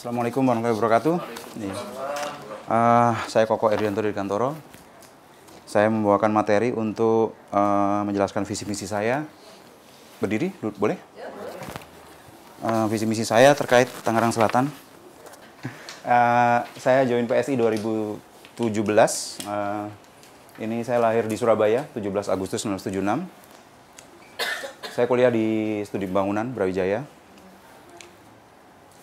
Assalamualaikum warahmatullahi wabarakatuh. Saya Koko Erdianto dari Kantoro. Saya membawakan materi untuk menjelaskan visi misi saya. Berdiri, boleh? Visi misi saya terkait Tangerang Selatan. Saya join PSI 2017. Ini saya lahir di Surabaya, 17 Agustus 1976. Saya kuliah di Studi Bangunan, Brawijaya.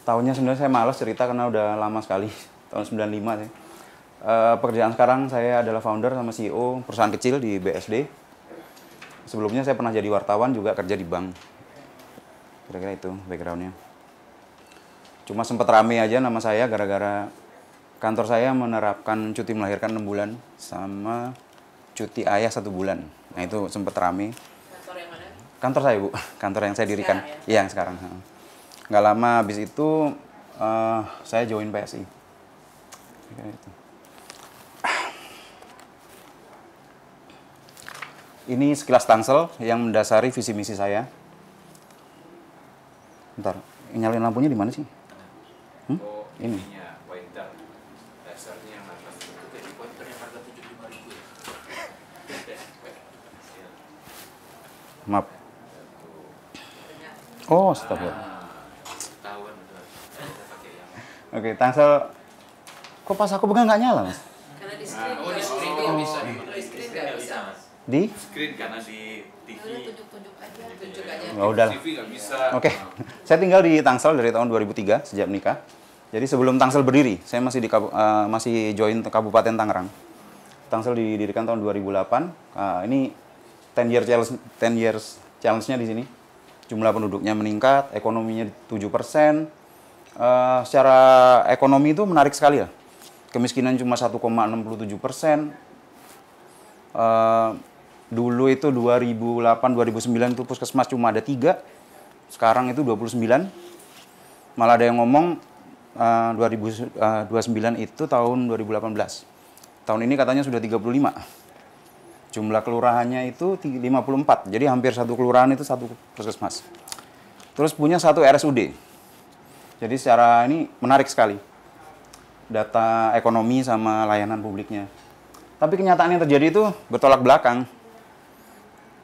Tahunnya sebenarnya saya malas cerita karena udah lama sekali, tahun 95 sih. Pekerjaan sekarang saya adalah founder sama CEO perusahaan kecil di BSD. Sebelumnya saya pernah jadi wartawan, juga kerja di bank. Kira-kira itu backgroundnya. Cuma sempat rame aja nama saya gara-gara kantor saya menerapkan cuti melahirkan 6 bulan sama cuti ayah 1 bulan. Nah itu sempat rame. Kantor yang mana? Kantor saya, Bu. Kantor yang saya dirikan. Sekarang, ya? Iya, yang sekarang. Nggak lama habis itu saya join PSI. Ini sekilas Tangsel yang mendasari visi misi saya. Bentar, nyalain lampunya di mana sih? Oh, Ini. ininya pointer. Dasarnya yang atas itu jadi pointer yang harga 75.000 ya. Maaf. Oh, astagfirullah. Ketahuan betul. Kita pakai yang Oke, Tangsel. Kok pas aku pegang nggak nyala, Mas? Karena di screen. oh, di screen nggak bisa. Kalau di screen nggak bisa. Mas. Di? Screen karena di TV. Udah tunjuk aja. Tunjuk aja. Ya udah. TV nggak bisa. Oke, saya tinggal di Tangsel dari tahun 2003 sejak menikah. Jadi sebelum Tangsel berdiri, saya masih masih join Kabupaten Tangerang. Tangsel didirikan tahun 2008. Ini 10 years challenge-nya di sini. Jumlah penduduknya meningkat, ekonominya 7%. Secara ekonomi itu menarik sekali ya. Kemiskinan cuma 1,67%. Dulu itu 2008-2009 itu puskesmas cuma ada 3. Sekarang itu 29. Malah ada yang ngomong 2029 itu tahun 2018. Tahun ini katanya sudah 35. Jumlah kelurahannya itu 54. Jadi hampir satu kelurahan itu satu puskesmas. Terus punya satu RSUD. Jadi secara ini menarik sekali. Data ekonomi sama layanan publiknya. Tapi kenyataan yang terjadi itu bertolak belakang.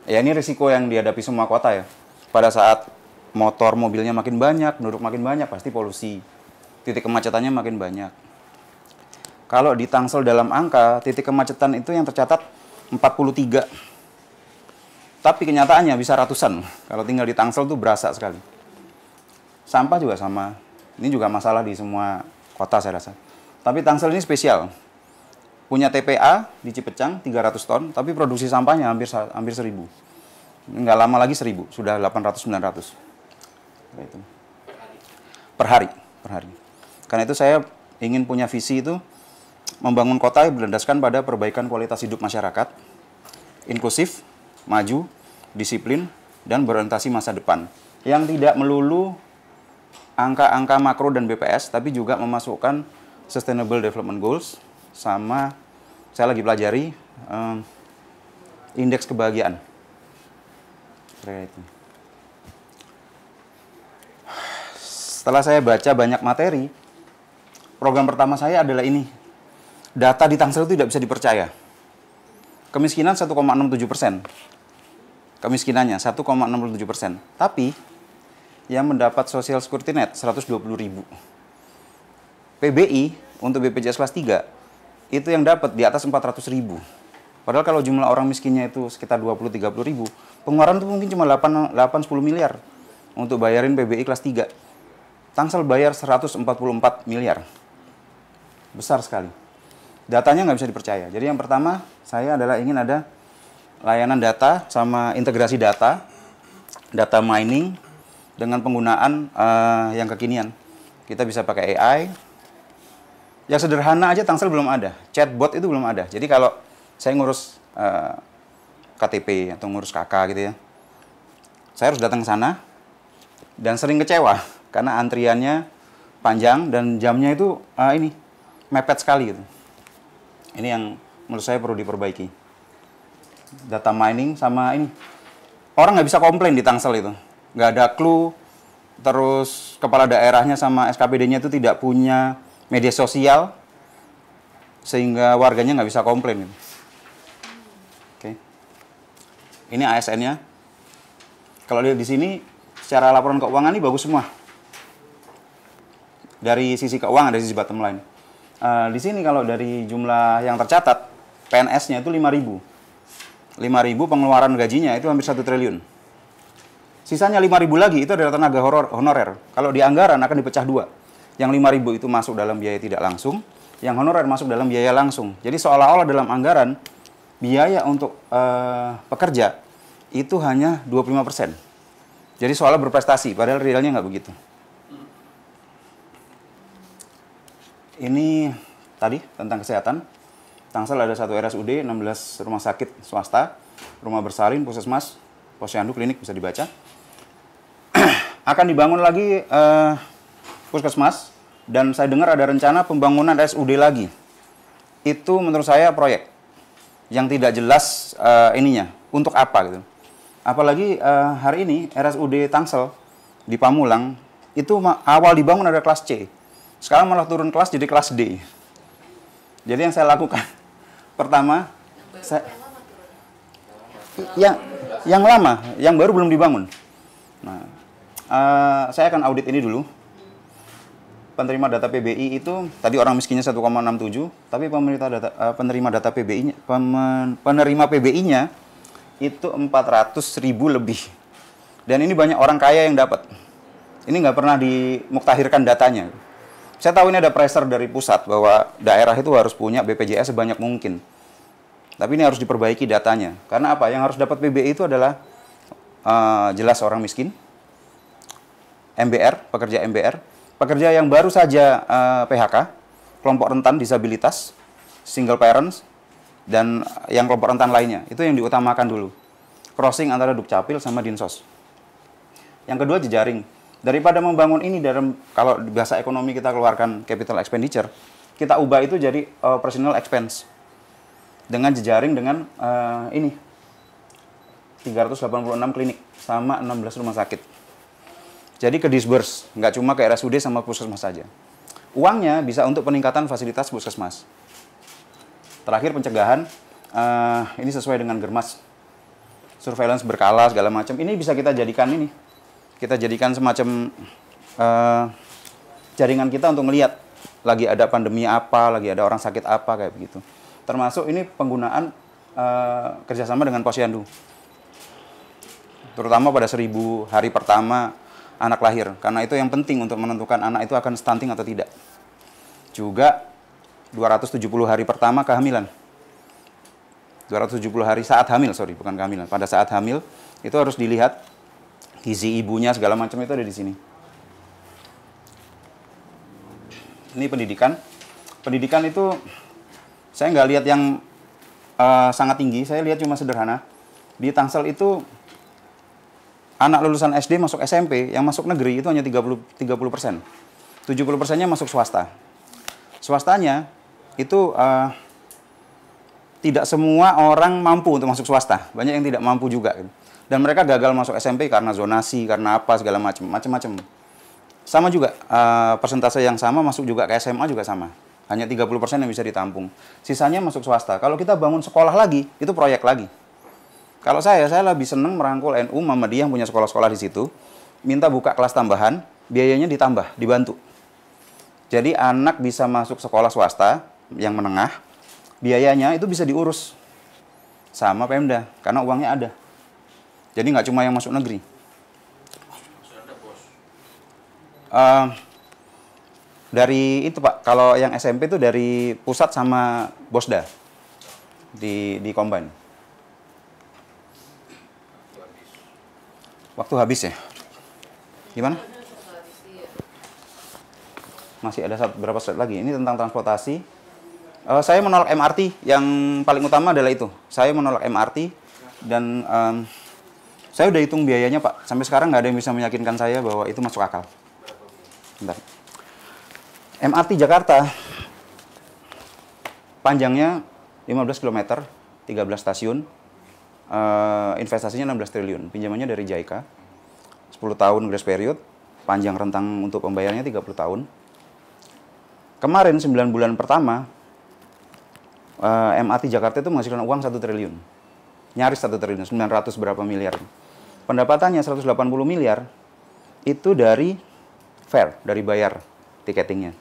Ya ini risiko yang dihadapi semua kota ya. Pada saat motor mobilnya makin banyak, penduduk makin banyak, pasti polusi. Titik kemacetannya makin banyak. Kalau di Tangsel dalam angka, titik kemacetan itu yang tercatat 43. Tapi kenyataannya bisa ratusan. Kalau tinggal di Tangsel tuh berasa sekali. Sampah juga sama. Ini juga masalah di semua kota saya rasa. Tapi Tangsel ini spesial. Punya TPA di Cipecang 300 ton, tapi produksi sampahnya hampir 1.000. Nggak lama lagi 1.000, sudah 800-900. Itu. Per hari. Karena itu saya ingin punya visi itu membangun kota yang berlandaskan pada perbaikan kualitas hidup masyarakat, inklusif, maju, disiplin, dan berorientasi masa depan. Yang tidak melulu angka-angka makro dan BPS, tapi juga memasukkan Sustainable Development Goals, sama saya lagi pelajari indeks kebahagiaan. Setelah saya baca banyak materi, program pertama saya adalah ini. Data di Tangsel itu tidak bisa dipercaya. Kemiskinan 1,67%. Kemiskinannya 1,67%. Tapi yang mendapat Social Security Net 120.000. PBI untuk BPJS kelas 3 itu yang dapat di atas 400.000. Padahal kalau jumlah orang miskinnya itu sekitar 20-30 ribu, pengeluaran itu mungkin cuma 8-10 miliar untuk bayarin PBI kelas 3. Tangsel bayar 144 miliar. Besar sekali. Datanya nggak bisa dipercaya. Jadi yang pertama, saya adalah ingin ada layanan data sama integrasi data mining dengan penggunaan yang kekinian. Kita bisa pakai AI. Yang sederhana aja Tangsel belum ada. Chatbot itu belum ada. Jadi kalau saya ngurus KTP atau ngurus KK gitu ya, saya harus datang ke sana dan sering kecewa karena antriannya panjang dan jamnya itu ini mepet sekali gitu. Ini yang menurut saya perlu diperbaiki. Data mining sama ini. Orang nggak bisa komplain di Tangsel itu. Nggak ada clue terus kepala daerahnya sama SKPD-nya itu tidak punya media sosial, sehingga warganya nggak bisa komplain. Oke. Ini ASN-nya. Kalau lihat di sini, secara laporan keuangan ini bagus semua. Dari sisi keuangan, dari sisi bottom line. Di sini kalau dari jumlah yang tercatat, PNS-nya itu 5.000. 5.000 pengeluaran gajinya itu hampir 1 triliun. Sisanya 5.000 lagi itu adalah tenaga honorer. Kalau di anggaran akan dipecah dua. Yang 5.000 itu masuk dalam biaya tidak langsung, yang honorer masuk dalam biaya langsung. Jadi seolah-olah dalam anggaran, biaya untuk pekerja itu hanya 25%. Jadi soalnya berprestasi, padahal realnya nggak begitu. Ini tadi tentang kesehatan. Tangsel ada 1 RSUD, 16 rumah sakit swasta, rumah bersalin, puskesmas, posyandu, klinik bisa dibaca. Akan dibangun lagi puskesmas, dan saya dengar ada rencana pembangunan RSUD lagi. Itu menurut saya proyek yang tidak jelas ininya, untuk apa gitu. Apalagi hari ini RSUD Tangsel di Pamulang, itu awal dibangun ada kelas C. Sekarang malah turun kelas jadi kelas D. Jadi yang saya lakukan, pertama, yang lama, yang baru belum dibangun. Nah, saya akan audit ini dulu. Penerima data PBI itu tadi orang miskinnya 1,67, tapi penerima data PBI-nya, penerima PBI-nya itu 400.000 lebih. Dan ini banyak orang kaya yang dapat. Ini nggak pernah dimuktahirkan datanya. Saya tahu ini ada pressure dari pusat bahwa daerah itu harus punya BPJS sebanyak mungkin. Tapi ini harus diperbaiki datanya. Karena apa? Yang harus dapat PBI itu adalah jelas orang miskin, MBR, pekerja MBR, pekerja yang baru saja PHK, kelompok rentan disabilitas, single parents, dan yang kelompok rentan lainnya. Itu yang diutamakan dulu. Crossing antara Dukcapil sama Dinsos. Yang kedua jejaring. Daripada membangun ini kalau bahasa ekonomi kita keluarkan capital expenditure, kita ubah itu jadi operational expense. Dengan jejaring dengan ini 386 klinik sama 16 rumah sakit. Jadi ke disburse, nggak cuma ke RSUD sama puskesmas saja. Uangnya bisa untuk peningkatan fasilitas puskesmas. Terakhir pencegahan, ini sesuai dengan Germas. Surveillance berkala segala macam. Ini bisa kita jadikan ini. Kita jadikan semacam jaringan kita untuk melihat lagi ada pandemi apa, lagi ada orang sakit apa, kayak begitu. Termasuk ini penggunaan kerjasama dengan posyandu. Terutama pada 1000 hari pertama anak lahir. Karena itu yang penting untuk menentukan anak itu akan stunting atau tidak. Juga 270 hari pertama kehamilan. 270 hari saat hamil, bukan kehamilan. Pada saat hamil, itu harus dilihat gizi ibunya, segala macam itu ada di sini. Ini pendidikan. Pendidikan itu saya nggak lihat yang sangat tinggi, saya lihat cuma sederhana. Di Tangsel itu anak lulusan SD masuk SMP, yang masuk negeri itu hanya 30%. 70%-nya masuk swasta. Swastanya itu tidak semua orang mampu untuk masuk swasta. Banyak yang tidak mampu juga. Dan mereka gagal masuk SMP karena zonasi, karena apa, segala macam-macam. Sama juga, persentase yang sama masuk juga ke SMA juga sama. Hanya 30% yang bisa ditampung. Sisanya masuk swasta. Kalau kita bangun sekolah lagi, itu proyek lagi. Kalau saya lebih senang merangkul NU Muhammadiyah yang punya sekolah-sekolah di situ, minta buka kelas tambahan, biayanya ditambah, dibantu. Jadi anak bisa masuk sekolah swasta yang menengah, biayanya itu bisa diurus sama Pemda, karena uangnya ada. Jadi nggak cuma yang masuk negeri. Dari itu Pak, kalau yang SMP itu dari pusat sama Bosda di combine. Waktu habis ya? Gimana? Masih ada berapa slide lagi? Ini tentang transportasi. Saya menolak MRT. Yang paling utama adalah itu. Saya menolak MRT dan saya udah hitung biayanya Pak. Sampai sekarang nggak ada yang bisa meyakinkan saya bahwa itu masuk akal. Bentar. MRT Jakarta panjangnya 15 km, 13 stasiun, investasinya 16 triliun, pinjamannya dari JICA, 10 tahun grace period, panjang rentang untuk pembayarannya 30 tahun. Kemarin 9 bulan pertama, MRT Jakarta itu menghasilkan uang 1 triliun. Nyaris 1 triliun, 900 berapa miliar. Pendapatannya 180 miliar, itu dari fare, dari bayar tiketingnya.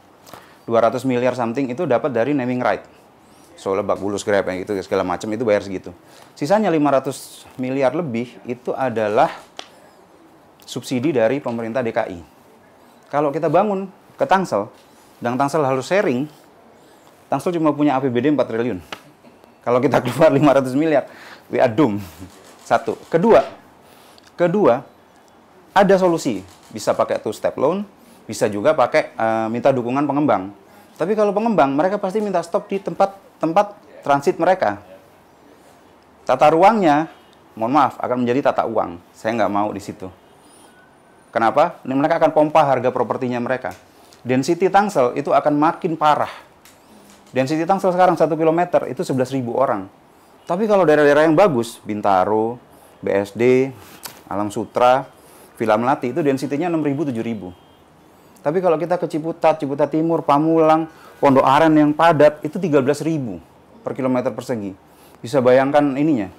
200 miliar something itu dapat dari naming right. So, Lebak Bulus, Grab, gitu, segala macam itu bayar segitu. Sisanya 500 miliar lebih itu adalah subsidi dari pemerintah DKI. Kalau kita bangun ke Tangsel, dan Tangsel harus sharing, Tangsel cuma punya APBD 4 triliun. Kalau kita keluar 500 miliar, we are doomed. Satu. Kedua, ada solusi. Bisa pakai two-step loan, bisa juga pakai minta dukungan pengembang. Tapi kalau pengembang, mereka pasti minta stop di tempat transit mereka. Tata ruangnya, mohon maaf, akan menjadi tata uang. Saya nggak mau di situ. Kenapa? Mereka akan pompa harga propertinya mereka. Density Tangsel itu akan makin parah. Density Tangsel sekarang 1 km itu 11.000 orang. Tapi kalau daerah-daerah yang bagus, Bintaro, BSD, Alam Sutra, Villa Melati, itu density-nya 6.000, 7.000. Tapi kalau kita ke Ciputat, Ciputat Timur, Pamulang, Pondok Aren yang padat, itu 13.000 per kilometer persegi. Bisa bayangkan ininya,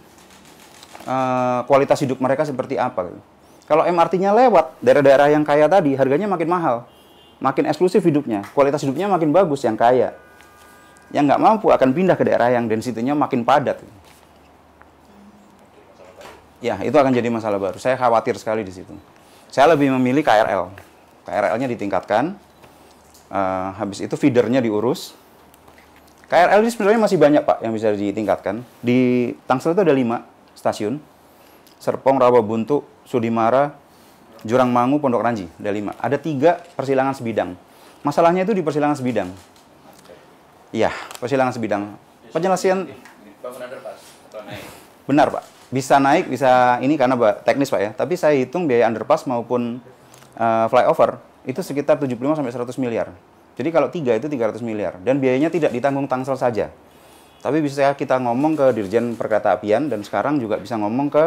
kualitas hidup mereka seperti apa. Kalau MRT-nya lewat, daerah-daerah yang kaya tadi, harganya makin mahal. Makin eksklusif hidupnya, kualitas hidupnya makin bagus yang kaya. Yang nggak mampu akan pindah ke daerah yang density-nya makin padat. Ya, itu akan jadi masalah baru. Saya khawatir sekali di situ. Saya lebih memilih KRL. KRL-nya ditingkatkan, habis itu feedernya diurus. KRL ini sebenarnya masih banyak, Pak, yang bisa ditingkatkan. Di Tangsel itu ada 5 stasiun. Serpong, Rawabuntu, Sudimara, Jurangmangu, Pondok Ranji, ada 5. Ada 3 persilangan sebidang. Masalahnya itu di persilangan sebidang. Iya, persilangan sebidang. Penjelasan Bangun underpass atau naik? benar, Pak. Bisa naik, bisa ini karena teknis, Pak ya. Tapi saya hitung biaya underpass maupun flyover itu sekitar 75 sampai 100 miliar. Jadi kalau 3 itu 300 miliar dan biayanya tidak ditanggung Tangsel saja. Tapi bisa kita ngomong ke Dirjen Perkeretaapian dan sekarang juga bisa ngomong ke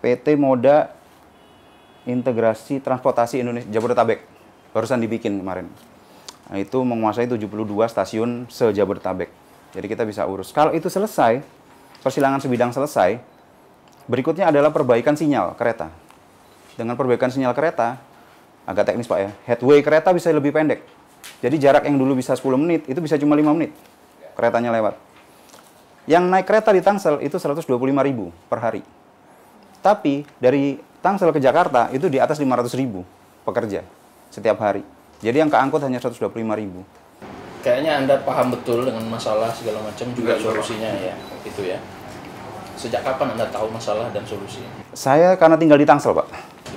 PT Moda Integrasi Transportasi Indonesia Jabodetabek. Barusan dibikin kemarin. Nah, itu menguasai 72 stasiun se-Jabodetabek. Jadi kita bisa urus. Kalau itu selesai, persilangan sebidang selesai, berikutnya adalah perbaikan sinyal kereta. Dengan perbaikan sinyal kereta, agak teknis, Pak ya, headway kereta bisa lebih pendek. Jadi jarak yang dulu bisa 10 menit, itu bisa cuma 5 menit keretanya lewat. Yang naik kereta di Tangsel itu 125.000 per hari. Tapi dari Tangsel ke Jakarta itu di atas 500.000 pekerja setiap hari. Jadi yang keangkut hanya 125.000. Kayaknya Anda paham betul dengan masalah segala macam juga solusinya ya, gitu ya. Sejak kapan Anda tahu masalah dan solusi? Saya karena tinggal di Tangsel, Pak.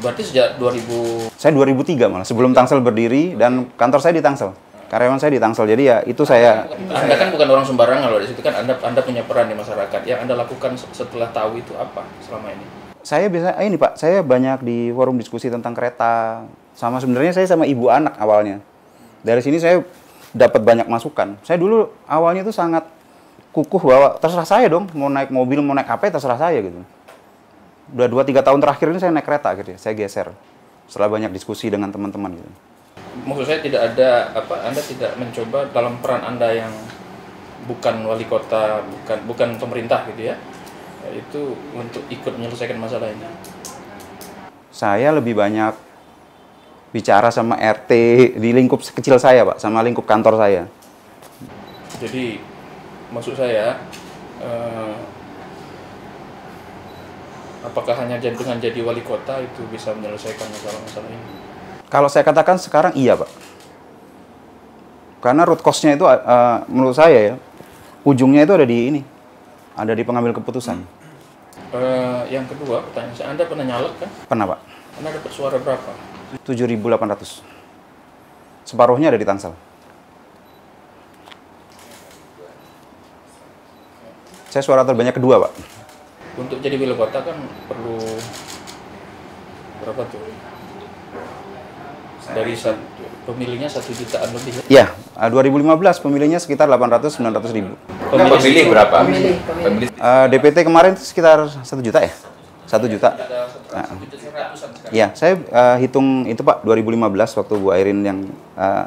Berarti sejak 2000. Saya 2003 malah, sebelum Tangsel berdiri dan kantor saya di Tangsel. Karyawan saya di Tangsel. Jadi ya itu saya. Anda kan bukan orang sembarangan loh, di situ kan Anda punya peran di masyarakat. Yang Anda lakukan setelah tahu itu apa selama ini? Saya biasa ini, Pak, saya banyak di forum diskusi tentang kereta. Sama sebenarnya saya sama ibu anak awalnya. Dari sini saya dapat banyak masukan. Saya dulu awalnya itu sangat kukuh bahwa terserah saya dong, mau naik mobil, mau naik apa, terserah saya gitu. Udah 2-3 tahun terakhir ini saya naik kereta gitu ya, saya geser. Setelah banyak diskusi dengan teman-teman gitu. Maksud saya tidak ada Anda tidak mencoba dalam peran Anda yang bukan wali kota, bukan pemerintah gitu ya. Itu untuk ikut menyelesaikan masalah ini. Saya lebih banyak bicara sama RT di lingkup kecil saya, Pak, sama lingkup kantor saya. Jadi maksud saya apakah hanya dengan jadi wali kota itu bisa menyelesaikan masalah-masalah ini? Kalau saya katakan sekarang iya, Pak. Karena root cause-nya itu menurut saya ya, ujungnya itu ada di ini. Ada di pengambil keputusan. Yang kedua, pertanyaan saya, Anda pernah nyalek kan? Pernah, Pak. Anda dapat suara berapa? 7.800. Separuhnya ada di Tangsel. Saya suara terbanyak kedua, Pak. Untuk jadi wali kota kan perlu berapa tuh? Dari pemilihnya 1 jutaan lebih ya? Ya, 2015 pemilihnya sekitar 800-900 ribu. Pemilih berapa? Pemilih. DPT kemarin itu sekitar 1 juta ya? 1 juta. Ada 100-an sekarang. Iya, saya hitung itu Pak 2015 waktu Bu Airin yang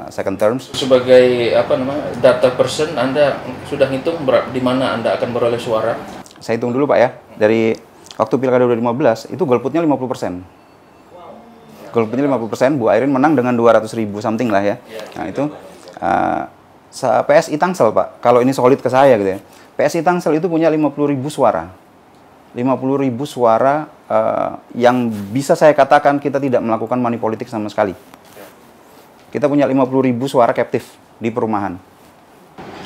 second terms. Sebagai apa namanya data person, Anda sudah hitung di mana Anda akan beroleh suara? Saya hitung dulu Pak ya, dari waktu pilkada 2015 itu golputnya 50%. Golputnya 50%, Bu Airin menang dengan 200.000 something lah ya. Nah itu PSI Tangsel Pak, kalau ini solid ke saya gitu ya. PSI Tangsel itu punya 50.000 suara. 50.000 suara yang bisa saya katakan kita tidak melakukan money politik sama sekali. Kita punya 50.000 suara captive di perumahan.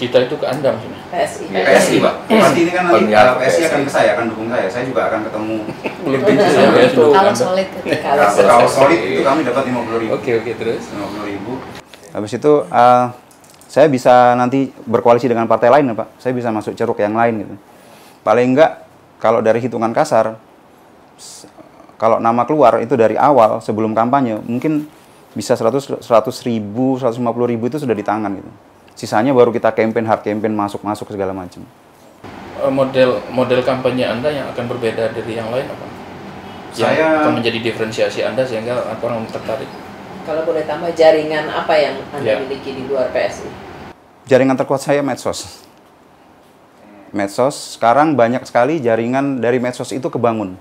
Kita itu ke Anda maksudnya? PSI. PSI Pak, nanti ini kan nanti Pengiat PSI akan PSI. ke saya, akan dukung saya juga akan ketemu. Belum tentu ya, itu Kalau Anda. solid ketika Kalau solid itu kami dapat 50.000. Oke, terus? 50.000. Habis itu saya bisa nanti berkoalisi dengan partai lain ya Pak. Saya bisa masuk ceruk yang lain gitu. Paling enggak kalau dari hitungan kasar, kalau nama keluar itu dari awal sebelum kampanye mungkin bisa 100.000, 150.000 itu sudah di tangan gitu. Sisanya baru kita campaign, hard campaign, masuk segala macam. Model kampanye Anda yang akan berbeda dari yang lain apa? Yang akan menjadi diferensiasi Anda sehingga orang tertarik. Kalau boleh tambah, jaringan apa yang Anda Ya. miliki di luar PSI? Jaringan terkuat saya medsos. Medsos, sekarang banyak sekali jaringan dari medsos itu kebangun.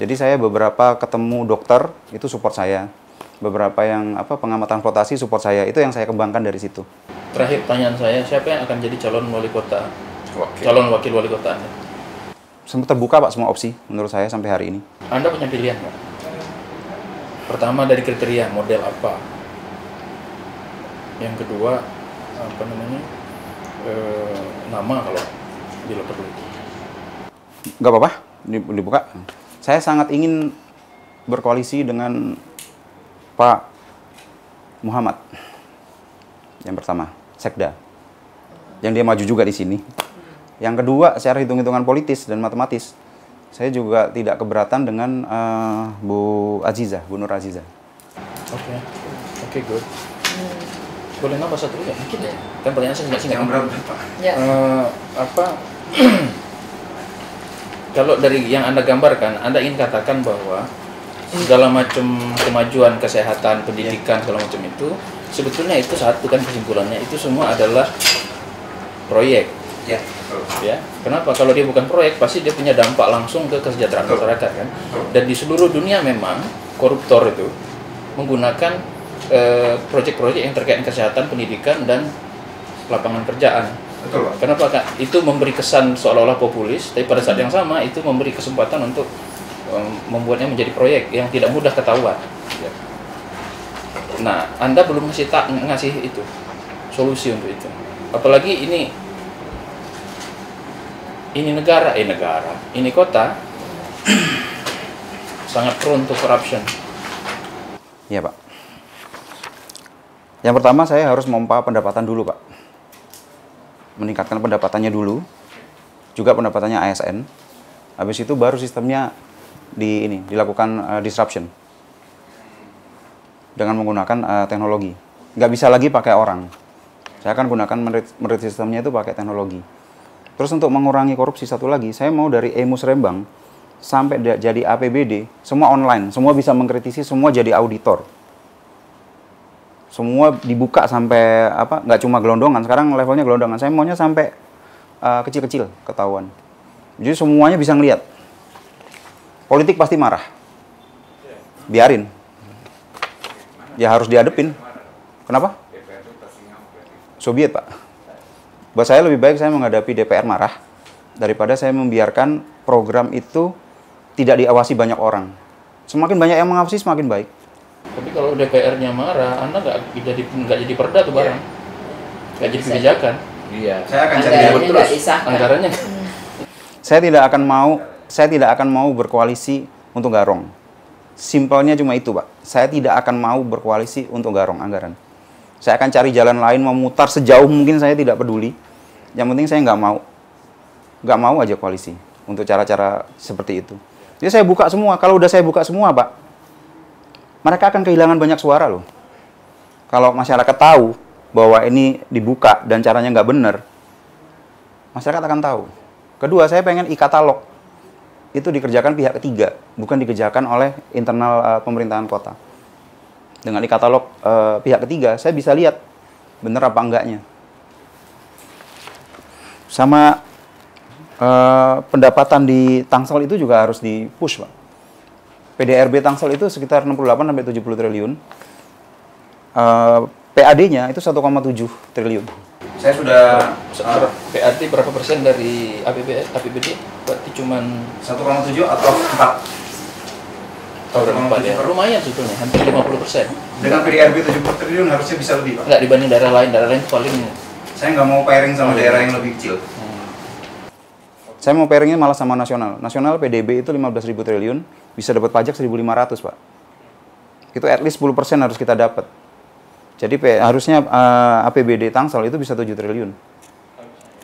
Jadi saya beberapa ketemu dokter, itu support saya. Beberapa yang pengamat transportasi support saya, itu yang saya kembangkan dari situ. Terakhir pertanyaan saya, siapa yang akan jadi calon wali kota? Oke. Calon wakil wali kota Anda? Sempat terbuka Pak semua opsi menurut saya sampai hari ini. Anda punya pilihan nggak? Pertama dari kriteria model apa? Yang kedua apa namanya nama kalau bila perlu. Nggak apa-apa, dibuka. Saya sangat ingin berkoalisi dengan Pak Muhammad. Yang pertama, Sekda. Yang dia maju juga di sini. Yang kedua, secara hitung-hitungan politis dan matematis, saya juga tidak keberatan dengan Bu Nur Azizah. Oke, good. Boleh nambah satu ya? Mungkin ya. Kan pertanyaan saya singkat. Pak? Ya. Kalau dari yang Anda gambarkan, Anda ingin katakan bahwa segala macam kemajuan kesehatan, pendidikan, segala macam itu sebetulnya itu satu kan kesimpulannya itu semua adalah proyek. Ya. Ya, kenapa? Kalau dia bukan proyek, pasti dia punya dampak langsung ke kesejahteraan masyarakat kan. Dan di seluruh dunia memang koruptor itu menggunakan proyek-proyek yang terkait dengan kesehatan, pendidikan dan lapangan kerjaan. Betul, Pak. Kenapa Kak? Itu memberi kesan seolah-olah populis, tapi pada saat yang sama itu memberi kesempatan untuk membuatnya menjadi proyek yang tidak mudah ketahuan. Nah, Anda belum ngasih itu solusi untuk itu. Apalagi ini negara, ini kota sangat prone to corruption. Iya, Pak. Yang pertama saya harus memompa pendapatan dulu, Pak. Meningkatkan pendapatannya dulu, juga pendapatannya ASN. Habis itu baru sistemnya dilakukan disruption dengan menggunakan teknologi. Nggak bisa lagi pakai orang. Saya akan gunakan merit sistemnya itu pakai teknologi. Terus untuk mengurangi korupsi satu lagi, saya mau dari Emus Rembang sampai jadi APBD, semua online, semua bisa mengkritisi, semua jadi auditor. Semua dibuka sampai nggak cuma gelondongan, sekarang levelnya gelondongan. Saya maunya sampai kecil-kecil ketahuan. Jadi semuanya bisa ngelihat. Politik pasti marah. Biarin. Ya harus dihadepin. Kenapa? Soviet, Pak. Buat saya lebih baik saya menghadapi DPR marah daripada saya membiarkan program itu tidak diawasi banyak orang. Semakin banyak yang mengawasi semakin baik. Tapi kalau DPR-nya marah, Anda nggak jadi perda tuh barang, nggak jadi kebijakan. Iya. Saya akan Anggarannya nggak disahkan. Anggarannya. Saya tidak akan mau berkoalisi untuk garong. Simpelnya cuma itu, Pak. Saya tidak akan mau berkoalisi untuk garong anggaran. Saya akan cari jalan lain, memutar sejauh mungkin, saya tidak peduli. Yang penting saya nggak mau aja koalisi untuk cara-cara seperti itu. Jadi saya buka semua. Kalau udah saya buka semua, Pak, mereka akan kehilangan banyak suara loh. Kalau masyarakat tahu bahwa ini dibuka dan caranya nggak benar, masyarakat akan tahu. Kedua, saya pengen e-katalog. itu dikerjakan pihak ketiga, bukan dikerjakan oleh internal pemerintahan kota. Dengan di katalog pihak ketiga, saya bisa lihat bener apa enggaknya. Sama pendapatan di Tangsel itu juga harus di-push, Pak. PDRB Tangsel itu sekitar 68-70 triliun. PAD-nya itu 1,7 triliun. Saya sudah PAD berapa persen dari APBD? Berarti cuman 1,7 atau 4. tahun 4 ya. Lumayan sebetulnya, hampir 50%. Dengan PDRB 70 triliun harusnya bisa lebih, Pak. Enggak dibanding daerah lain itu paling. Saya nggak mau pairing sama daerah yang lebih kecil. Saya mau pairingnya malah sama nasional. Nasional PDB itu 15.000 triliun, bisa dapat pajak 1.500, Pak. Itu at least 10% harus kita dapat. Jadi harusnya APBD Tangsel itu bisa 7 triliun.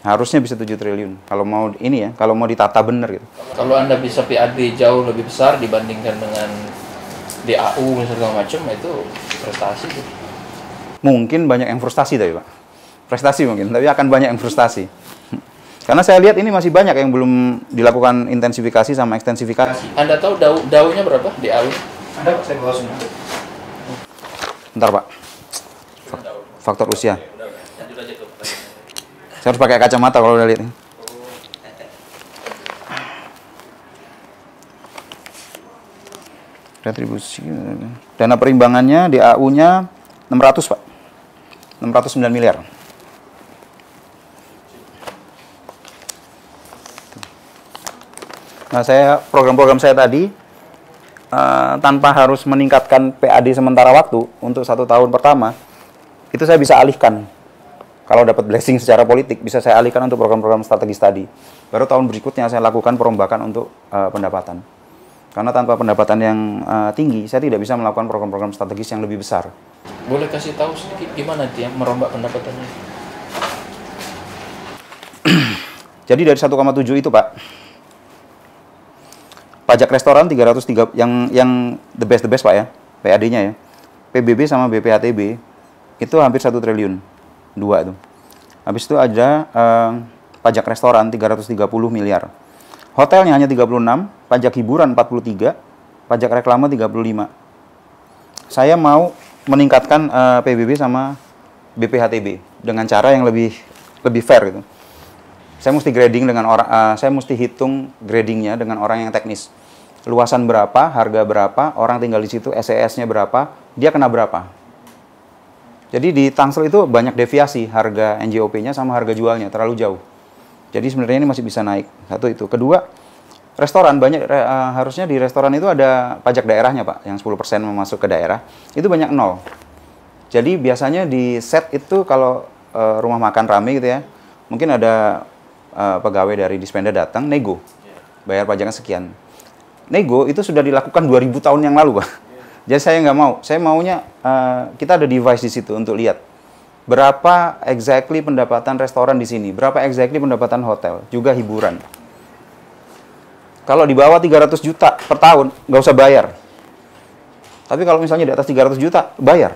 Harusnya bisa 7 triliun. Kalau mau ini ya, kalau mau ditata bener gitu. Kalau Anda bisa PAD jauh lebih besar dibandingkan dengan DAU misalnya segala macam, itu prestasi gitu. Mungkin banyak yang frustasi tapi, Pak. Prestasi mungkin, tapi akan banyak yang frustasi. Karena saya lihat ini masih banyak yang belum dilakukan intensifikasi sama ekstensifikasi. Anda tahu DAU-nya berapa? DAU? Ada, Pak, saya bawa semua. Bentar, Pak. Faktor usia. Saya harus pakai kacamata kalau udah lihat. Retribusi. Dana perimbangannya DAU-nya 600, Pak. 609 miliar. Nah, program-program saya tadi tanpa harus meningkatkan PAD sementara waktu untuk 1 tahun pertama, itu saya bisa alihkan. Kalau dapat blessing secara politik, bisa saya alihkan untuk program-program strategis tadi. Baru tahun berikutnya saya lakukan perombakan untuk pendapatan. Karena tanpa pendapatan yang tinggi, saya tidak bisa melakukan program-program strategis yang lebih besar. Boleh kasih tahu sedikit gimana dia merombak pendapatannya? Jadi dari 1,7 itu, Pak, pajak restoran 303 yang the best Pak ya, PAD-nya ya. PBB sama BPHTB itu hampir 1 triliun. 2 itu. Habis itu ada pajak restoran 330 miliar. Hotelnya hanya 36, pajak hiburan 43, pajak reklame 35. Saya mau meningkatkan PBB sama BPHTB dengan cara yang lebih fair gitu. Saya mesti grading dengan saya mesti hitung gradingnya dengan orang yang teknis. Luasan berapa, harga berapa, orang tinggal di situ, SES-nya berapa, dia kena berapa. Jadi di Tangsel itu banyak deviasi harga NJOP-nya sama harga jualnya, terlalu jauh. Jadi sebenarnya ini masih bisa naik. Satu itu. Kedua, restoran banyak harusnya di restoran itu ada pajak daerahnya, Pak, yang 10% masuk ke daerah. Itu banyak 0. Jadi biasanya di set itu kalau rumah makan rame gitu ya, mungkin ada pegawai dari Dispenda datang, nego. Bayar pajaknya sekian. Nego itu sudah dilakukan 2000 tahun yang lalu, Pak. Jadi saya nggak mau. Saya maunya kita ada device di situ untuk lihat berapa exactly pendapatan restoran di sini, berapa exactly pendapatan hotel, juga hiburan. Kalau di bawah 300 juta per tahun, nggak usah bayar. Tapi kalau misalnya di atas 300 juta, bayar.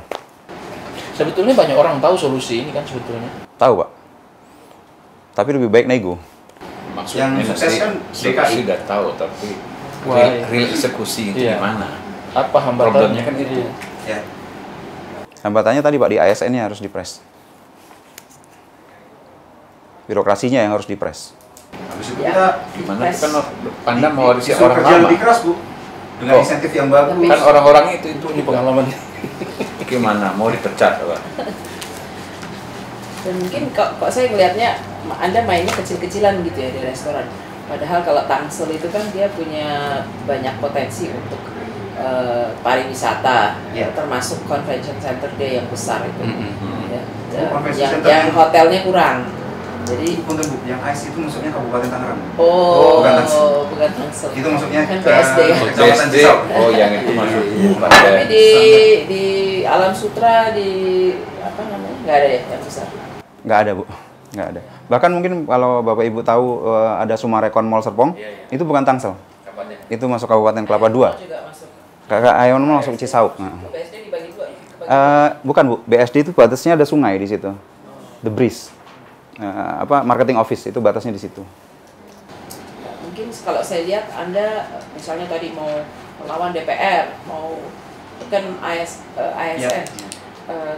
Sebetulnya banyak orang tahu solusi ini kan sebetulnya. Tahu, Pak. Tapi lebih baik nego. Maksudnya Yang sukses kan DKI. sudah tahu, tapi real eksekusi itu Iya. gimana? Apa hambatannya? Problemnya kan itu. Ya. Hambatannya tadi, Pak, di ASN-nya harus dipres. Birokrasinya yang harus dipres. Habis itu kita Gimana itu kan Anda mewarisi disuruh orang kerja lama. lebih keras, Bu. Dengan insentif yang bagus. Kan orang-orang itu ini pengalaman. Gimana? Mau dipecat, Pak? Dan mungkin kok saya melihatnya Anda mainnya kecil-kecilan gitu ya di restoran. Padahal kalau Tangsel itu kan dia punya banyak potensi untuk pariwisata, Ya. termasuk convention center dia yang besar itu. Ya. Convention Yang, center yang hotelnya kurang. Jadi Punten, Bu, yang ICE itu masuknya Kabupaten Tangerang. bukan bukan Tangsel. Itu masuknya kan ke BSD. Kecamatan BSD. Cisau. Oh, yang itu masuk. Tapi di Alam Sutra di apa namanya nggak ada ya yang besar. Nggak ada, Bu. Nggak ada. Bahkan mungkin kalau Bapak Ibu tahu ada Sumarekon Mall Serpong, itu bukan Tangsel. Itu masuk Kabupaten Kelapa II. Juga masuk. Kakak Ayon Mall masuk Cisauk. BSD dibagi dua. Bukan, Bu. BSD itu batasnya ada sungai di situ. The Breeze. Marketing Office itu batasnya di situ. mungkin kalau saya lihat Anda misalnya tadi mau melawan DPR, mau tekan ASN.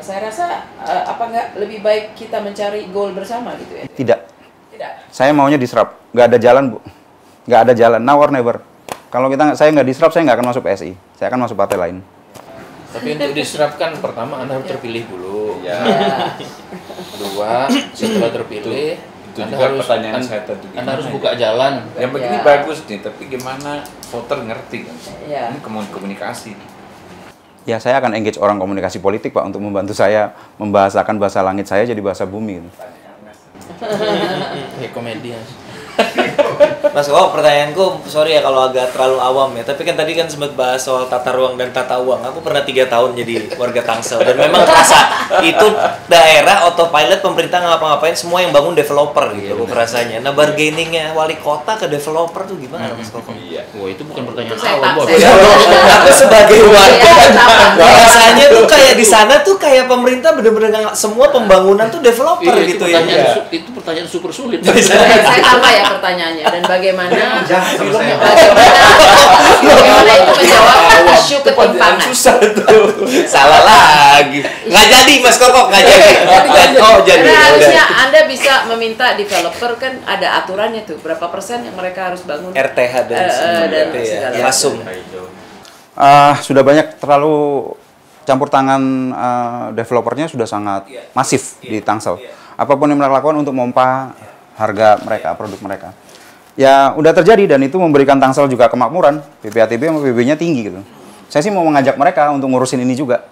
Saya rasa apa nggak lebih baik kita mencari goal bersama gitu ya? Tidak. Tidak. Saya maunya diserap. Nggak ada jalan, Bu. Nggak ada jalan. Now or never. Kalau saya nggak diserap, saya nggak akan masuk PSI. Saya akan masuk partai lain. Tapi untuk diserapkan, pertama Anda harus terpilih dulu. Ya. Kedua, setelah terpilih, Itu Anda juga harus pertanyaan saya tadi. Anda harus Gimana buka jalan. Yang begini Ya. bagus nih, tapi gimana voter ngerti kan? Ya. Ini komunikasi. Ya, saya akan engage orang komunikasi politik, Pak, untuk membantu saya membahasakan bahasa langit saya jadi bahasa bumi. Gitu. Kayak komedi ya. Mas Koko, pertanyaanku, sorry ya kalau agak terlalu awam ya, tapi kan tadi kan sempat bahas soal tata ruang dan tata uang. Aku pernah 3 tahun jadi warga Tangsel, dan memang terasa itu daerah autopilot, pemerintah ngapa-ngapain, semua yang bangun developer gitu, aku rasanya. Nah, bargainingnya wali kota ke developer tuh gimana, Mas Koko? Iya. Wah, itu bukan pertanyaan Itu saya awam, Bos. Aku sebagai warga, Iya, rasanya tuh kayak di sana tuh kayak pemerintah bener-bener semua pembangunan tuh developer Iya, gitu ya. itu pertanyaan super sulit. Saya tambah ya pertanyaannya, dan bagaimana Filmnya. bagaimana itu menjawab isu ketimpangan. Susah tuh. Salah lagi. Nggak jadi Mas Koko, nggak jadi. Oh, jadi. Karena Ya udah. harusnya Anda bisa meminta developer, kan ada aturannya tuh berapa persen yang mereka harus bangun RTH dan dan itu ya. segala Masum. Sudah banyak terlalu campur tangan developernya sudah sangat masif di Tangsel. Apapun yang mereka lakukan untuk memompa harga mereka, produk mereka. Ya, udah terjadi dan itu memberikan Tangsel juga kemakmuran. PPATB sama PBB-nya tinggi gitu. Saya sih mau mengajak mereka untuk ngurusin ini juga.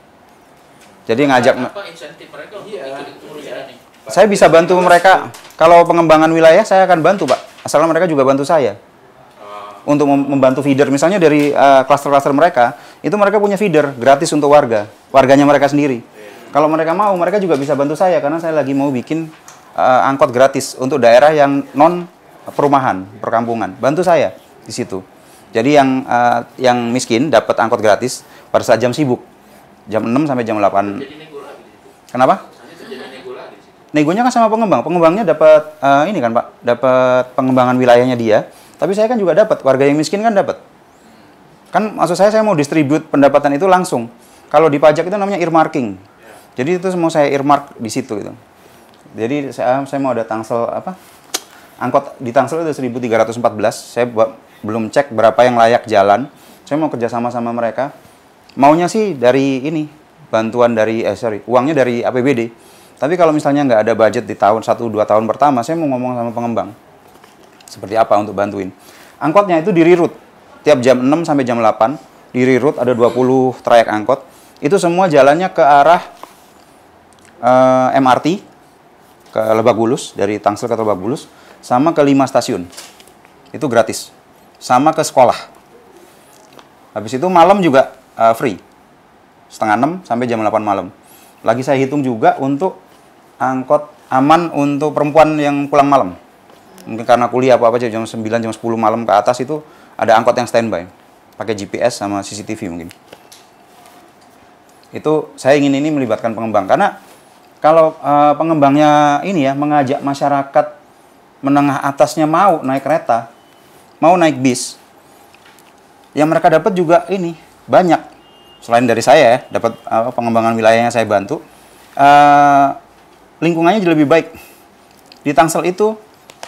Jadi ngajak, Apa insentif mereka untuk ikut urusan ini? saya bisa bantu mereka. Kalau pengembangan wilayah saya akan bantu, Pak. Asalkan mereka juga bantu saya. Untuk membantu feeder, misalnya dari klaster-klaster mereka, itu mereka punya feeder gratis untuk warganya mereka sendiri. Kalau mereka mau, mereka juga bisa bantu saya, karena saya lagi mau bikin angkot gratis untuk daerah yang non perumahan, perkampungan. Bantu saya di situ. Jadi yang miskin dapat angkot gratis pada saat jam sibuk, jam 6 sampai jam 8. Jadi nego lagi. Kenapa? Jadi nego lagi. Negonya kan sama pengembang. Pengembangnya dapat ini kan, Pak, dapat pengembangan wilayahnya dia. Tapi saya kan juga dapat, warga yang miskin kan dapat. Kan maksud saya mau distribute pendapatan itu langsung. Kalau di pajak itu namanya earmarking. Jadi itu mau saya earmark di situ gitu. Jadi saya mau ada Tangsel angkot di Tangsel itu 1314. Saya belum cek berapa yang layak jalan. Saya mau kerjasama sama mereka. Maunya sih dari ini, bantuan dari uangnya dari APBD. Tapi kalau misalnya nggak ada budget di tahun 1-2 tahun pertama, saya mau ngomong sama pengembang. Seperti apa untuk bantuin. Angkotnya itu di-reroute. Tiap jam 6 sampai jam 8, di-reroute ada 20 trayek angkot. Itu semua jalannya ke arah MRT, ke Lebak Bulus, dari Tangsel ke Lebak Bulus, sama ke 5 stasiun. Itu gratis. Sama ke sekolah. Habis itu malam juga free. Setengah 6 sampai jam 8 malam. Lagi saya hitung juga untuk angkot aman untuk perempuan yang pulang malam. Mungkin karena kuliah apa aja jam 9, jam 10 malam ke atas itu ada angkot yang standby. Pakai GPS sama CCTV mungkin. Itu saya ingin ini melibatkan pengembang. Karena kalau pengembangnya ini ya mengajak masyarakat menengah atasnya mau naik kereta, mau naik bis, yang mereka dapat juga ini banyak. Selain dari saya ya, dapat pengembangan wilayahnya saya bantu, lingkungannya jadi lebih baik. Di Tangsel itu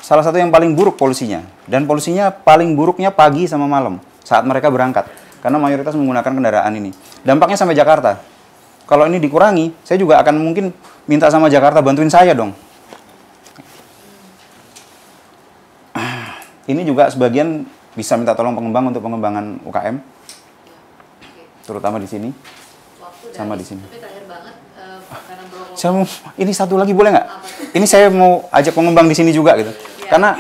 salah satu yang paling buruk polusinya, dan polusinya paling buruknya pagi sama malam saat mereka berangkat, karena mayoritas menggunakan kendaraan ini. Dampaknya sampai Jakarta. Kalau ini dikurangi, saya juga akan mungkin minta sama Jakarta bantuin saya dong. Ini juga sebagian bisa minta tolong pengembang untuk pengembangan UKM, terutama di sini, sama di sini. Tapi terakhir banget, karena belum Saya mau, ini satu lagi boleh nggak? Ini saya mau ajak pengembang di sini juga gitu. Karena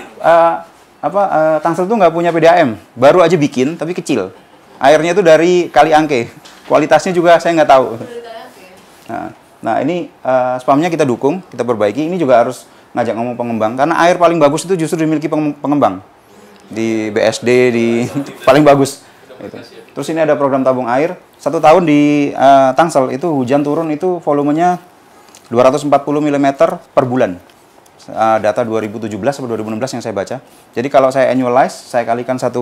Tangsel tuh nggak punya PDAM, baru aja bikin tapi kecil. Airnya itu dari Kali Angke, kualitasnya juga saya nggak tahu. Nah ini spamnya kita dukung, kita perbaiki. Ini juga harus ngajak ngomong pengembang, karena air paling bagus itu justru dimiliki pengembang. Di BSD, di paling bagus. Gitu. Terus ini ada program tabung air. 1 tahun di Tangsel itu hujan turun itu volumenya 240 mm per bulan. data 2017 atau 2016 yang saya baca. Jadi kalau saya annualize, saya kalikan 1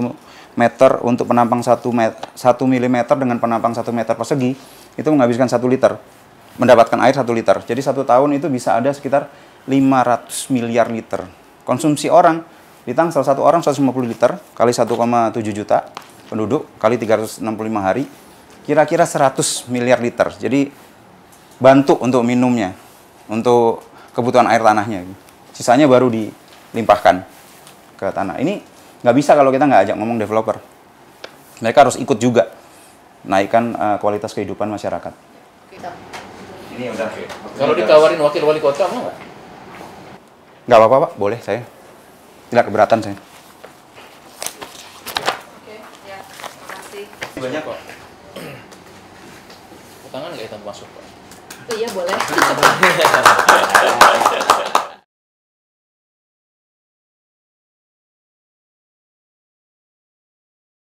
meter untuk penampang 1 mm dengan penampang 1 meter persegi, itu menghabiskan 1 liter. Mendapatkan air 1 liter. Jadi 1 tahun itu bisa ada sekitar 500 miliar liter. Konsumsi orang di Tangsel, 1 orang 150 liter kali 1,7 juta penduduk kali 365 hari, kira-kira 100 miliar liter. Jadi bantu untuk minumnya, untuk kebutuhan air tanahnya. Sisanya baru dilimpahkan ke tanah. Ini nggak bisa kalau kita nggak ajak ngomong developer. Mereka harus ikut juga naikkan kualitas kehidupan masyarakat. Kita Ini udah. Kalau ditawarin wakil wali kota mau nggak? Nggak apa-apa, Pak. Boleh saya. Tidak keberatan saya. Oke, ya, makasih. Banyak kok. Tangan nggak kita masuk, Pak? Oh iya boleh.